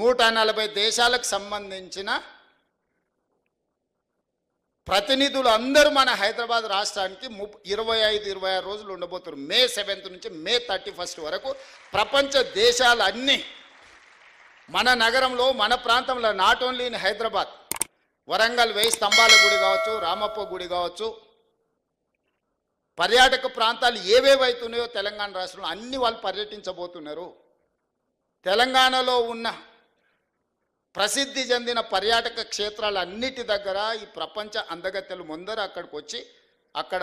140 దేశాలకు సంబంధించిన ప్రతినిధులు అందరూ మన హైదరాబాద్ రాష్ట్రానికి 25-26 రోజులు ఉండబోతున్నారు. మే 7th నుంచి మే 31st వరకు ప్రపంచ దేశాలన్నీ మన నగరంలో మన ప్రాంతంలో, not only in Hyderabad, Warangal 1000 స్తంభాల గుడి కావచ్చు, రామప్ప గుడి కావచ్చు, పర్యాటక ప్రాంతాలు ఏవేవైతున్నాయో తెలంగాణ రాష్ట్రంలో అన్ని వాళ్ళు పర్యటించబోతున్నారు. తెలంగాణలో ఉన్న ప్రసిద్ధి చెందిన పర్యాటక క్షేత్రాలన్నిటి దగ్గర ఈ ప్రపంచ అందగత్తెలు ముందర అక్కడికి వచ్చి అక్కడ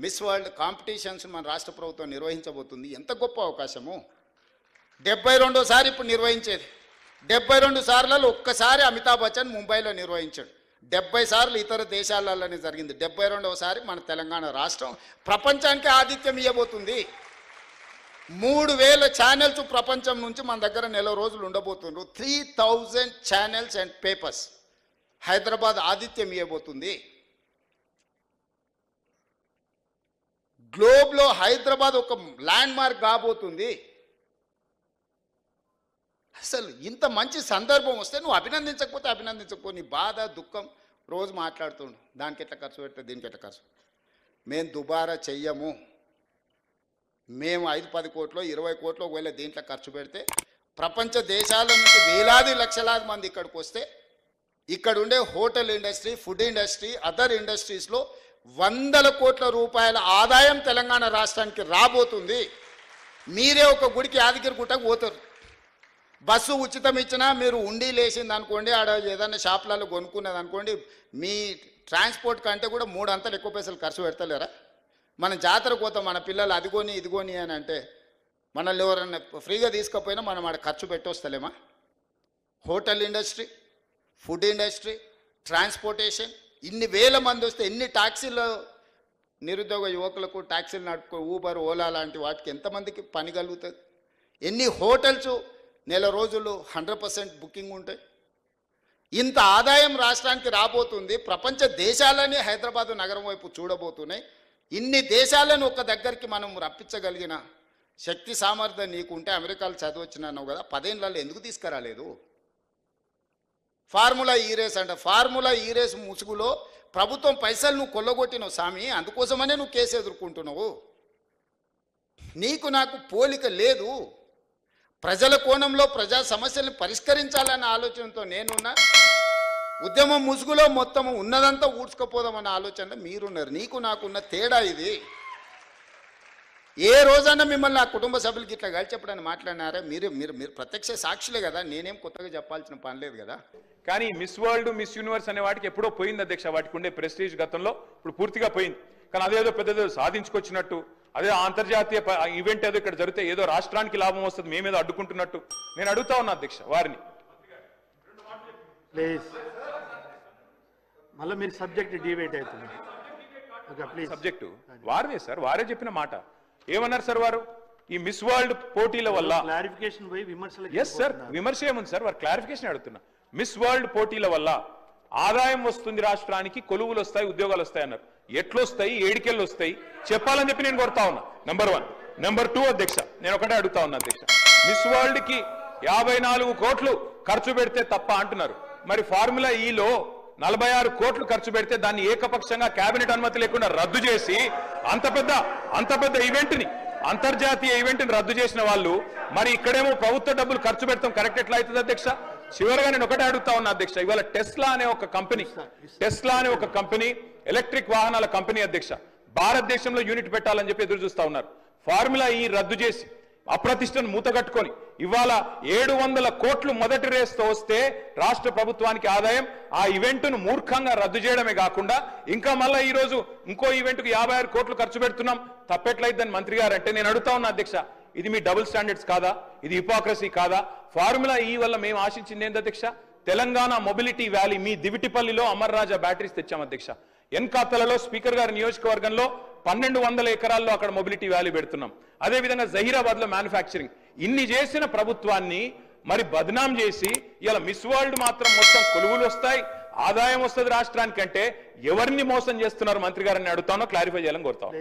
మిస్ వరల్డ్ కాంపిటీషన్స్ మన రాష్ట్ర ప్రభుత్వం నిర్వహించబోతుంది. ఎంత గొప్ప అవకాశము! 72సారి ఇప్పుడు నిర్వహించేది. 72 సార్లలో ఒక్కసారి అమితాబ్ బచ్చన్ ముంబైలో నిర్వహించాడు. 70 సార్లు ఇతర దేశాలలోనే జరిగింది. 72వసారి మన తెలంగాణ రాష్ట్రం ప్రపంచానికి ఆతిథ్యం ఇవ్వబోతుంది. 3000 ఛానల్స్ ప్రపంచం నుంచి మన దగ్గర నెల రోజులు ఉండబోతున్నారు. 3000 ఛానల్స్ అండ్ పేపర్స్ హైదరాబాద్ ఆతిథ్యం ఇవ్వబోతుంది. గ్లోబ్లో హైదరాబాద్ ఒక ల్యాండ్ మార్క్ కాబోతుంది. అసలు ఇంత మంచి సందర్భం వస్తే నువ్వు అభినందించకపో, నీ బాధ దుఃఖం రోజు మాట్లాడుతుండు. దానికి ఎట్లా ఖర్చు పెడితే దీనికి ఎట్లా ఖర్చు. మేము దుబారా చెయ్యము. మేము 5-10 కోట్లు 20 కోట్లు ఒకవేళ దీంట్లో ఖర్చు పెడితే ప్రపంచ దేశాల నుంచి వేలాది లక్షలాది మంది ఇక్కడికి వస్తే ఇక్కడ ఉండే hotel industry, food industry, other ఇండస్ట్రీస్లో 100 కోట్ల రూపాయల ఆదాయం తెలంగాణ రాష్ట్రానికి రాబోతుంది. మీరే ఒక గుడికి యాదగిరి గుట్టకు పోతారు. బస్సు ఉచితం ఇచ్చినా మీరు ఉండి లేచింది అనుకోండి, ఆడ ఏదైనా షాపులలో కొనుక్కున్నది అనుకోండి, మీ ట్రాన్స్పోర్ట్ కంటే కూడా 3 అంతలు ఎక్కువ పైసలు ఖర్చు పెడతలేరా? మన జాతరకు పోతాం, మన పిల్లలు అదిగోని ఇదిగోని అని అంటే మనల్ని ఎవరన్నా ఫ్రీగా తీసుకపోయినా మనం ఆడ ఖర్చు పెట్టొస్తలేమా? Hotel industry, food industry, transportation, ఇన్ని వేల మంది వస్తే ఎన్ని ట్యాక్సీలు, నిరుద్యోగ యువకులకు ట్యాక్సీలు నడుపుకో, ఊబర్, ఓలా లాంటి వాటికి ఎంతమందికి పని కలుగుతుంది? ఎన్ని హోటల్స్ నెల రోజులు 100% బుకింగ్ ఉంటాయి. ఇంత ఆదాయం రాష్ట్రానికి రాబోతుంది. ప్రపంచ దేశాలని హైదరాబాద్ నగరం వైపు చూడబోతున్నాయి. ఇన్ని దేశాలను ఒక దగ్గరికి మనం రప్పించగలిగిన శక్తి సామర్థ్యం నీకుంటే, అమెరికాలో చదివచ్చినావు కదా, 10 ఏళ్ళలో ఎందుకు తీసుకురాలేదు? ఫార్ములా ఈ రేస్ అంట. ఫార్ములా ఈ రేస్ ముసుగులో ప్రభుత్వం పైసలు నువ్వు కొల్లగొట్టినావు స్వామి. అందుకోసమనే నువ్వు కేసు ఎదుర్కొంటున్నావు. నీకు నాకు పోలిక లేదు. ప్రజల కోణంలో ప్రజా సమస్యలను పరిష్కరించాలన్న ఆలోచనతో నేనున్నా. ఉద్యమం ముసుగులో మొత్తం ఉన్నదంతా ఊడ్చుకపోదామన్న ఆలోచనలో మీరున్నారు. నీకు నాకున్న తేడా ఇది. ఏ రోజైనా మిమ్మల్ని నా కుటుంబ సభ్యులకి ఇట్లా కలిసి చెప్పడానికి మాట్లాడినారా? మీరు మీరు మీరు ప్రత్యక్ష సాక్షులే కదా. నేనేం కొత్తగా చెప్పాల్సిన పని లేదు కదా. కానీ మిస్ వరల్డ్, మిస్ యూనివర్స్ అనే వాటికి ఎప్పుడో పోయింది అధ్యక్ష. వాటికి ఉండే ప్రెస్టీజ్ గతంలో ఇప్పుడు పూర్తిగా పోయింది. కానీ అదేదో పెద్దదో సాధించుకొచ్చినట్టు, అదే అంతర్జాతీయ ఈవెంట్ ఏదో ఇక్కడ జరిగితే ఏదో రాష్ట్రానికి లాభం వస్తుంది, మేమేదో అడ్డుకుంటున్నట్టు నేను అడుగుతా ఉన్నా అధ్యక్ష వారిని. ప్లీజ్ మళ్ళీ మీరు సబ్జెక్ట్ డిబేట్ అవుతుంది. సబ్జెక్టు వారిదే సార్, వారే చెప్పిన మాట. ఏమన్నారు సార్ వారు? ఈ మిస్ వరల్డ్ పోటీల వల్ల క్లారిఫికేషన్ పోయి విమర్శలు. ఎస్ సార్, విమర్శ ఏముంది సార్, వారు క్లారిఫికేషన్ అడుగుతున్నా. మిస్ వరల్డ్ పోటీల వల్ల ఆదాయం వస్తుంది రాష్ట్రానికి, కొలువులు వస్తాయి, ఉద్యోగాలు వస్తాయి అన్నారు. ఎట్లొస్తాయి, ఏడికెళ్ళు వస్తాయి చెప్పాలని చెప్పి నేను కోరుతా ఉన్నా. నెంబర్ 1. నెంబర్ 2 అధ్యక్ష, నేను ఒకటే అడుగుతా ఉన్నా అధ్యక్ష. మిస్ వరల్డ్ కి 54 కోట్లు ఖర్చు పెడితే తప్ప అంటున్నారు. మరి ఫార్ములా ఈలో 46 కోట్లు ఖర్చు పెడితే దాన్ని ఏకపక్షంగా కేబినెట్ అనుమతి లేకుండా రద్దు చేసి అంత పెద్ద ఈవెంట్ ని, అంతర్జాతీయ ఈవెంట్ ని రద్దు చేసిన వాళ్ళు మరి ఇక్కడేమో ప్రభుత్వ డబ్బులు ఖర్చు పెడతాం కరెక్ట్ ఎట్లా అవుతుంది అధ్యక్ష? చివరిగా నేను ఒకటే అడుగుతా ఉన్నా అధ్యక్ష. ఇవాళ టెస్లా అనే ఒక కంపెనీ ఎలక్ట్రిక్ వాహనాల కంపెనీ అధ్యక్ష, భారతదేశంలో యూనిట్ పెట్టాలని చెప్పి ఎదురు చూస్తా ఉన్నారు. ఫార్ములా ఈ రద్దు చేసి అప్రతిష్టను మూతగట్టుకొని ఇవాళ 700 కోట్లు మొదటి రేస్తో వస్తే రాష్ట్ర ప్రభుత్వానికి ఆదాయం, ఆ ఈవెంట్ను మూర్ఖంగా రద్దు చేయడమే కాకుండా ఇంకా మళ్ళీ ఈ రోజు ఇంకో ఈవెంట్కు 56 కోట్లు ఖర్చు పెడుతున్నాం, తప్పెట్లయిద్దని మంత్రి గారు అంటే నేను అడుగుతా ఉన్నా అధ్యక్ష, ఇది మీ డబుల్ స్టాండర్డ్స్ కాదా? ఇది హిపోక్రసీ కాదా? ఫార్ములా ఈ వల్ల మేము ఆశించింది ఏంటి అధ్యక్ష? తెలంగాణ మొబిలిటీ వ్యాలీ మీ దివిటిపల్లిలో అమర్ రాజా బ్యాటరీస్ తెచ్చాం అధ్యక్ష. ఎన్కాతలలో స్పీకర్ గారి నియోజకవర్గంలో 1200 ఎకరాల్లో అక్కడ మొబిలిటీ వ్యాలీ పెడుతున్నాం. అదేవిధంగా జహీరాబాద్ లో మ్యానుఫ్యాక్చరింగ్. ఇన్ని చేసిన ప్రభుత్వాన్ని మరి బద్నాం చేసి ఇలా మిస్ వరల్డ్ మాత్రం మొత్తం కొలువులు వస్తాయి, ఆదాయం వస్తుంది రాష్ట్రానికంటే ఎవరిని మోసం చేస్తున్నారు మంత్రి గారిని అడుగుతానో క్లారిఫై చేయాలని కోరుతాను.